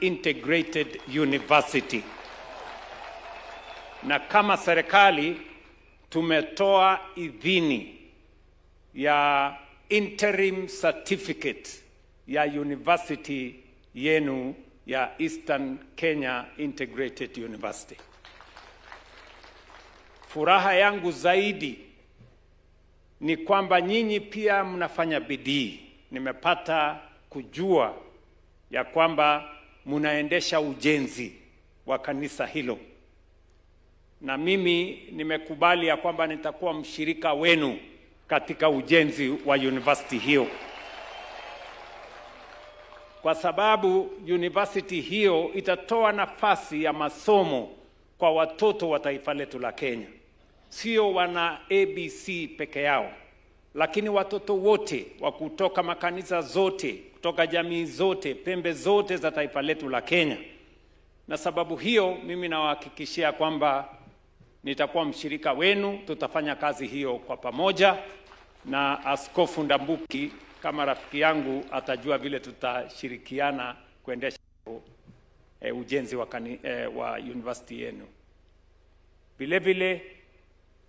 Integrated University. Na kama serikali tumetoa idhini ya interim certificate ya university yenu ya Eastern Kenya Integrated University. Furaha yangu zaidi ni kwamba nyinyi pia mnafanya bidii. Nimepata kujua ya kwamba mnaendesha ujenzi wa kanisa hilo. Na mimi nimekubali ya kwamba nitakuwa mshirika wenu katika ujenzi wa university hiyo. Kwa sababu university hiyo itatoa nafasi ya masomo kwa watoto wa taifa letu la Kenya. Sio wana ABC peke yao, lakini watoto wote wa kutoka makanisa zote, kutoka jamii zote, pembe zote za taifa letu la Kenya. Na sababu hiyo mimi nawahakikishia kwamba nitakuwa mshirika wenu, tutafanya kazi hiyo kwa pamoja, na Askofu Ndambuki kama rafiki yangu atajua vile tutashirikiana kuendesha ujenzi wa university yenu. Vile vile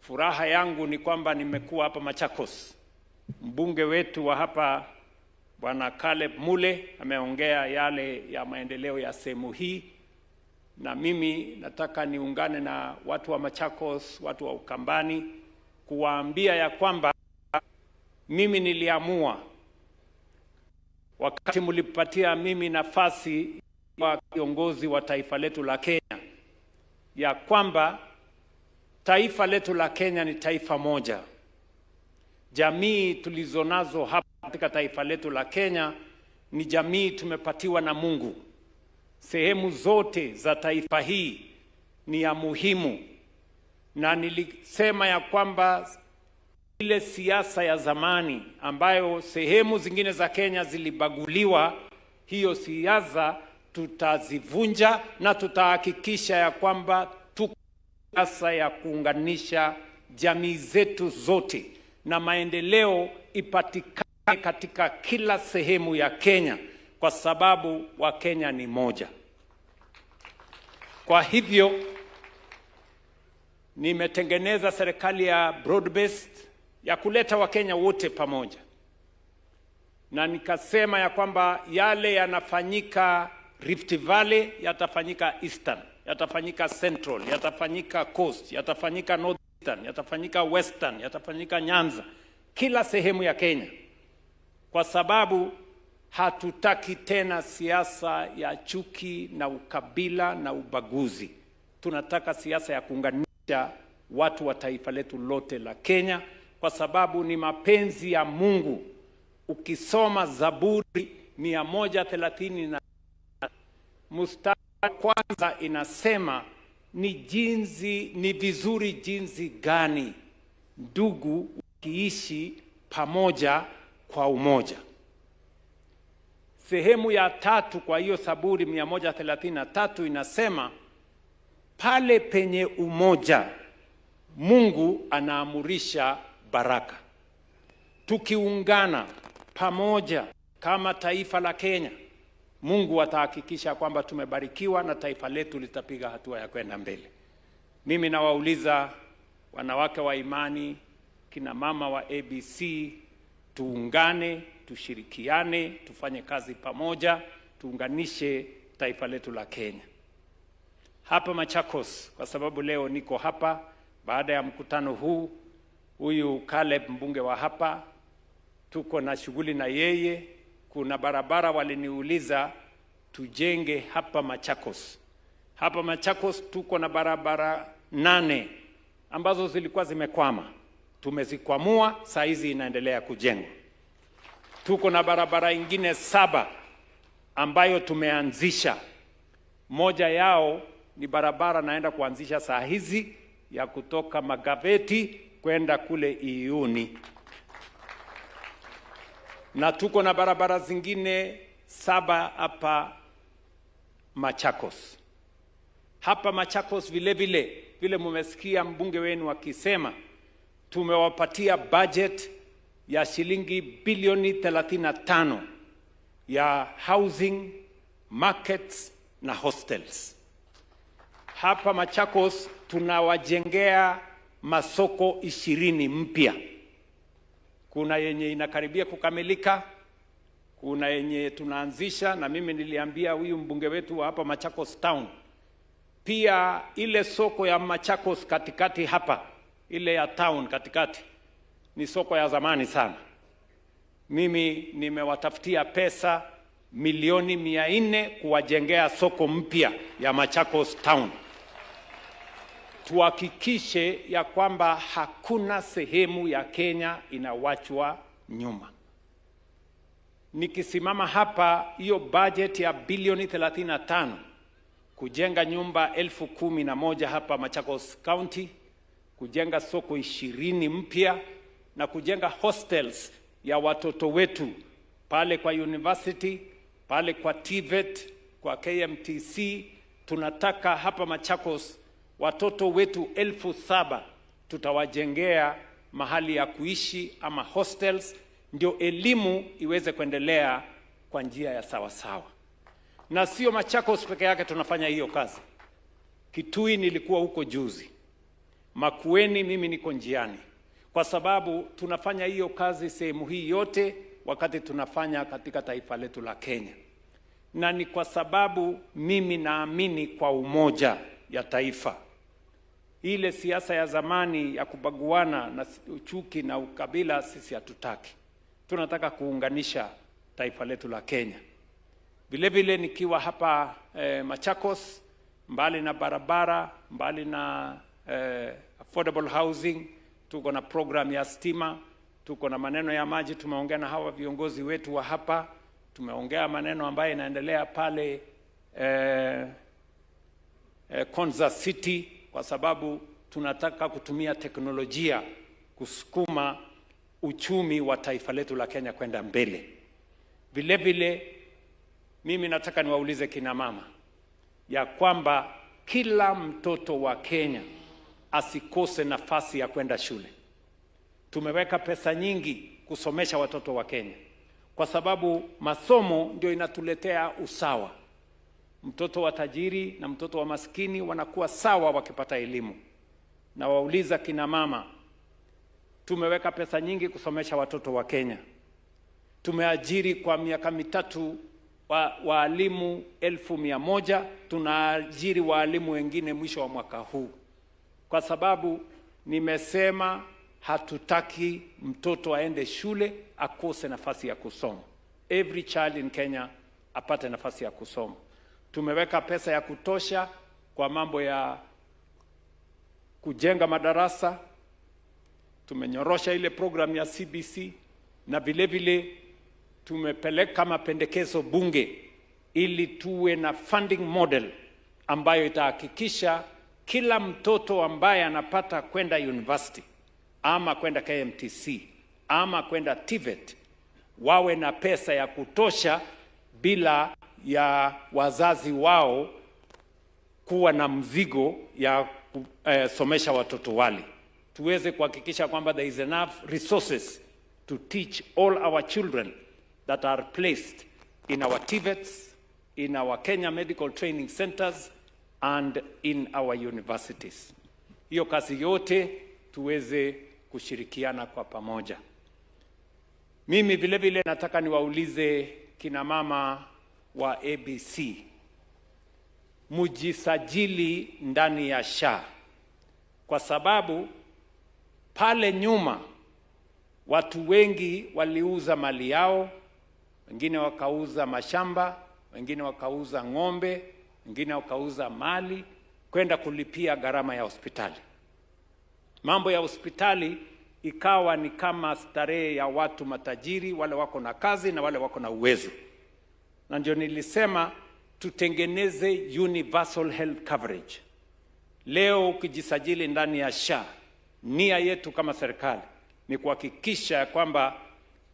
furaha yangu ni kwamba nimekuwa hapa Machakos. Mbunge wetu wa hapa Bwana Caleb Mule ameongea yale ya maendeleo ya sehemu hii, na mimi nataka niungane na watu wa Machakos, watu wa Ukambani, kuwaambia ya kwamba mimi niliamua wakati mlipatia mimi nafasi ya kiongozi wa taifa letu la Kenya ya kwamba taifa letu la Kenya ni taifa moja. Jamii tulizonazo hapa katika taifa letu la Kenya ni jamii tumepatiwa na Mungu. Sehemu zote za taifa hii ni ya muhimu, na nilisema ya kwamba ile siasa ya zamani ambayo sehemu zingine za Kenya zilibaguliwa, hiyo siasa tutazivunja na tutahakikisha ya kwamba tuko siasa ya kuunganisha jamii zetu zote na maendeleo ipatikane katika kila sehemu ya Kenya, kwa sababu Wakenya ni moja. Kwa hivyo nimetengeneza serikali ya broad based ya kuleta Wakenya wote pamoja, na nikasema ya kwamba yale yanafanyika Rift Valley yatafanyika Eastern, yatafanyika Central, yatafanyika Coast, yatafanyika Northern, yatafanyika Western, yatafanyika Nyanza, kila sehemu ya Kenya, kwa sababu hatutaki tena siasa ya chuki na ukabila na ubaguzi. Tunataka siasa ya kuunganisha watu wa taifa letu lote la Kenya, kwa sababu ni mapenzi ya Mungu. Ukisoma Zaburi 130 mstari kwanza inasema ni vizuri jinsi gani ndugu ukiishi pamoja kwa umoja. Sehemu ya 3 kwa hiyo Zaburi 133 inasema pale penye umoja Mungu anaamurisha baraka. Tukiungana pamoja kama taifa la Kenya, Mungu atahakikisha kwamba tumebarikiwa na taifa letu litapiga hatua ya kwenda mbele. Mimi nawauliza wanawake wa imani, kina mama wa ABC, tuungane, tushirikiane, tufanye kazi pamoja, tuunganishe taifa letu la Kenya. Hapa Machakos, kwa sababu leo niko hapa baada ya mkutano huu, huyu Caleb mbunge wa hapa, tuko na shughuli na yeye. Kuna barabara waliniuliza tujenge hapa Machakos. Hapa Machakos tuko na barabara 8 ambazo zilikuwa zimekwama. Tumezikwamua, saa hizi inaendelea kujengwa. Tuko na barabara ingine 7 ambayo tumeanzisha. Moja yao ni barabara naenda kuanzisha saa hizi ya kutoka Magaveti kwenda kule Iyuni. Na tuko na barabara zingine 7 hapa Machakos. Hapa Machakos vile mmesikia mbunge wenu akisema, tumewapatia budget ya shilingi bilioni 35 ya housing, markets na hostels. Hapa Machakos tunawajengea masoko 20 mpya. Kuna yenye inakaribia kukamilika, kuna yenye tunaanzisha, na mimi niliambia huyu mbunge wetu wa hapa Machakos Town, pia ile soko ya Machakos katikati hapa, ile ya town katikati, ni soko ya zamani sana. Mimi nimewatafutia pesa milioni 400 kuwajengea soko mpya ya Machakos Town. Tuhakikishe ya kwamba hakuna sehemu ya Kenya inawachwa nyuma. Nikisimama hapa, hiyo budget ya bilioni 35 kujenga nyumba 11,000 hapa Machakos County, kujenga soko 20 mpya na kujenga hostels ya watoto wetu pale kwa university, pale kwa TVET, kwa KMTC. Tunataka hapa Machakos watoto wetu 7,000 tutawajengea mahali ya kuishi ama hostels, ndio elimu iweze kuendelea kwa njia ya sawa sawa. Na sio Machakos peke yake tunafanya hiyo kazi. Kitui nilikuwa huko juzi, Makueni mimi niko njiani, kwa sababu tunafanya hiyo kazi sehemu hii yote wakati tunafanya katika taifa letu la Kenya. Na ni kwa sababu mimi naamini kwa umoja ya taifa. Ile siasa ya zamani ya kubaguana na uchuki na ukabila sisi hatutaki. Tunataka kuunganisha taifa letu la Kenya. Vile vile nikiwa hapa Machakos, mbali na barabara, mbali na affordable housing, tuko na program ya stima, tuko na maneno ya maji. Tumeongea na hawa viongozi wetu wa hapa, tumeongea maneno ambayo inaendelea pale Konza City, kwa sababu tunataka kutumia teknolojia kusukuma uchumi wa taifa letu la Kenya kwenda mbele. Vile vile mimi nataka niwaulize kina mama ya kwamba kila mtoto wa Kenya asikose nafasi ya kwenda shule. Tumeweka pesa nyingi kusomesha watoto wa Kenya, kwa sababu masomo ndio inatuletea usawa. Mtoto wa tajiri na mtoto wa maskini wanakuwa sawa wakipata elimu. Na wauliza kina mama, tumeweka pesa nyingi kusomesha watoto wa Kenya. Tumeajiri kwa miaka mitatu waalimu 1,100, tunaajiri waalimu wengine mwisho wa mwaka huu. Kwa sababu nimesema hatutaki mtoto aende shule akose nafasi ya kusoma. Every child in Kenya apate nafasi ya kusoma. Tumeweka pesa ya kutosha kwa mambo ya kujenga madarasa. Tumenyorosha ile program ya CBC, na vile vile tumepeleka mapendekezo bunge ili tuwe na funding model ambayo itahakikisha kila mtoto ambaye anapata kwenda university ama kwenda KMTC ama kwenda TVET wawe na pesa ya kutosha bila ya wazazi wao kuwa na mzigo ya somesha watoto wale. Tuweze kuhakikisha kwamba there is enough resources to teach all our children that are placed in our TVETs, in our Kenya Medical Training Centers and in our universities. Hiyo kazi yote tuweze kushirikiana kwa pamoja. Mimi vile vile nataka niwaulize kina mama wa ABC, mujisajili ndani ya SHA, kwa sababu pale nyuma watu wengi waliuza mali yao, wengine wakauza mashamba, wengine wakauza ng'ombe, wengine wakauza mali kwenda kulipia gharama ya hospitali. Mambo ya hospitali ikawa ni kama starehe ya watu matajiri, wale wako na kazi na wale wako na uwezo. Na ndio nilisema tutengeneze universal health coverage. Leo ukijisajili ndani ya SHA, nia yetu kama serikali ni kuhakikisha kwamba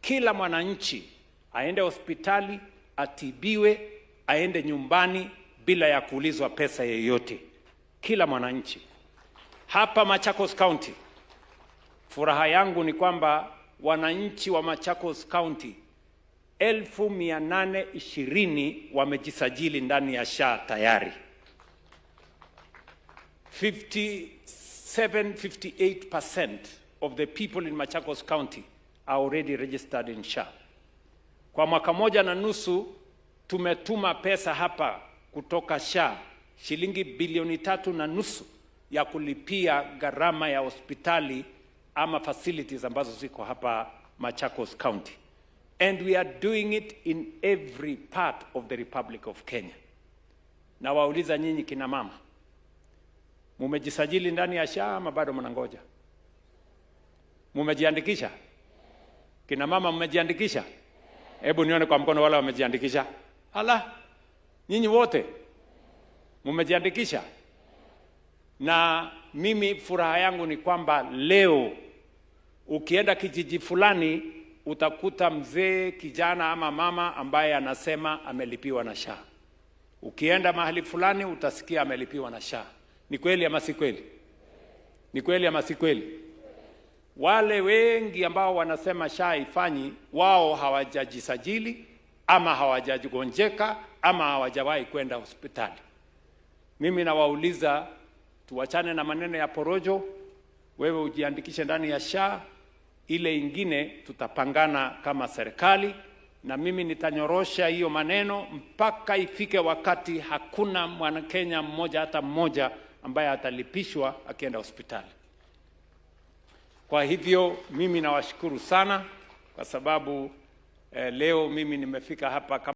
kila mwananchi aende hospitali, atibiwe, aende nyumbani bila ya kuulizwa pesa yoyote. Kila mwananchi. Hapa Machakos County, furaha yangu ni kwamba wananchi wa Machakos County 820 wamejisajili ndani ya SHA tayari. 58% of the people in Machakos County are already registered in SHA. Kwa mwaka moja na nusu tumetuma pesa hapa kutoka SHA shilingi bilioni 3.5 ya kulipia gharama ya hospitali ama facilities ambazo ziko hapa Machakos County. And we are doing it in every part of the Republic of Kenya. Na wauliza nyinyi kina mama, mumejisajili ndani ya SHA ama bado mnangoja? Mumejiandikisha? Kina mama mmejiandikisha? Hebu nione kwa mkono wala wamejiandikisha. Hala, nyinyi wote mumejiandikisha? Na mimi furaha yangu ni kwamba leo ukienda kijiji fulani utakuta mzee, kijana ama mama ambaye anasema amelipiwa na SHA. Ukienda mahali fulani utasikia amelipiwa na SHA. Ni kweli ama si kweli? Ni kweli ama si kweli? Wale wengi ambao wanasema SHA haifanyi, wao hawajajisajili ama hawajagonjeka ama hawajawahi kwenda hospitali. Mimi nawauliza, tuachane na maneno ya porojo. Wewe ujiandikishe ndani ya SHA, ile ingine tutapangana kama serikali, na mimi nitanyorosha hiyo maneno mpaka ifike wakati hakuna Mwanakenya mmoja hata mmoja ambaye atalipishwa akienda hospitali. Kwa hivyo mimi nawashukuru sana kwa sababu leo mimi nimefika hapa